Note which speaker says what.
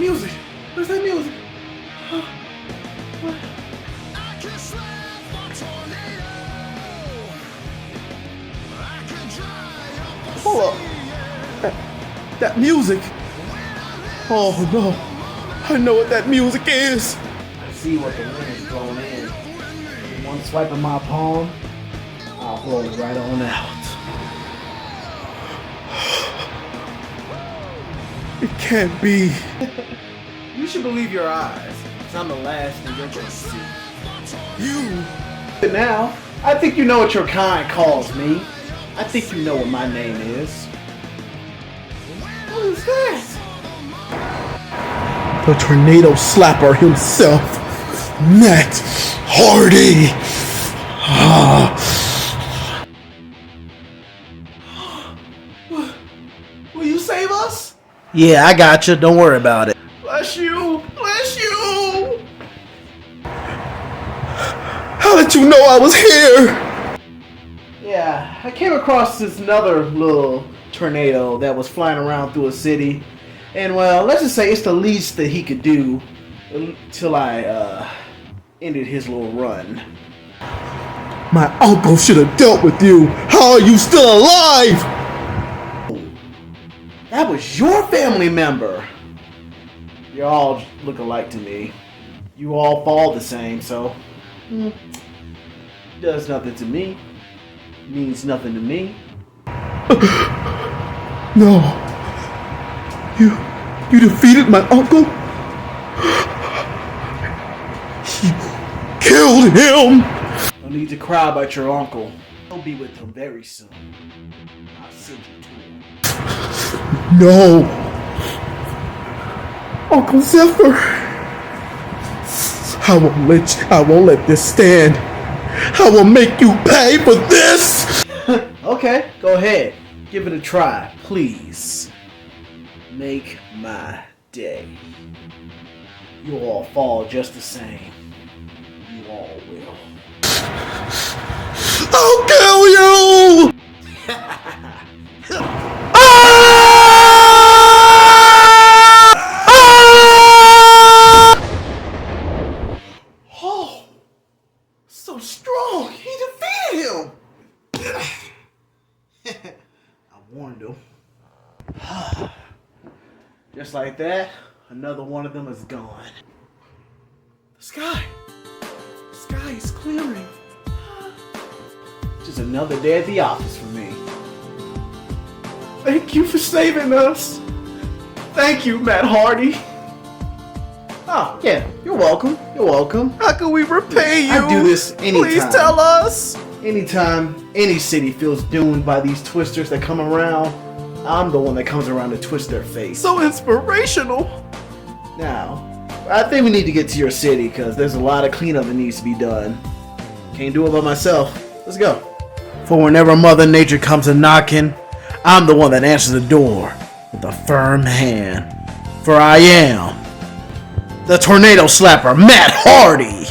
Speaker 1: music? Where's that music? What? Hold up. That music. Oh no. I know what that music is.
Speaker 2: I see what the wind is blowing in. One swipe of my palm, I'll blow it right on out.
Speaker 1: It can't be.
Speaker 2: You should believe your eyes, because I'm the last thing you're going to see.
Speaker 1: You.
Speaker 2: But now, I think you know what your kind calls me. I think you know what my name is.
Speaker 1: What is that? The tornado slapper himself, Matt Hardy. Will you save us?
Speaker 2: Yeah, I got you. Don't worry about it.
Speaker 1: Bless you. Bless you. How did you know I was here?
Speaker 2: Yeah, I came across this another little tornado that was flying around through a city. And well, let's just say it's the least that he could do until I ended his little run.
Speaker 1: My uncle should have dealt with you. How are you still alive?
Speaker 2: That was your family member. You all look alike to me. You all fall the same, so does nothing to me. Means nothing to me.
Speaker 1: No. You defeated my uncle? You killed him!
Speaker 2: No need to cry about your uncle. I'll be with him very soon. I'll send you to him.
Speaker 1: No. Uncle Zephyr. I won't let this stand. I will make you pay for this!
Speaker 2: Okay, go ahead. Give it a try, please. Make my day. You all fall just the same. You all will.
Speaker 1: I'll kill you! Oh, so strong. He defeated him.
Speaker 2: I warned him. Just like that, another one of them is gone.
Speaker 1: The sky is clearing.
Speaker 2: Just another day at the office for me.
Speaker 1: Thank you for saving us. Thank you, Matt Hardy.
Speaker 2: Oh, yeah, you're welcome. You're welcome.
Speaker 1: How can we repay you?
Speaker 2: I do this anytime.
Speaker 1: Please tell us.
Speaker 2: Anytime any city feels doomed by these twisters that come around, I'm the one that comes around to twist their face.
Speaker 1: So inspirational.
Speaker 2: Now, I think we need to get to your city because there's a lot of cleanup that needs to be done. Can't do it by myself. Let's go. For whenever Mother Nature comes a knocking, I'm the one that answers the door with a firm hand. For I am the Tornado Slapper, Matt Hardy.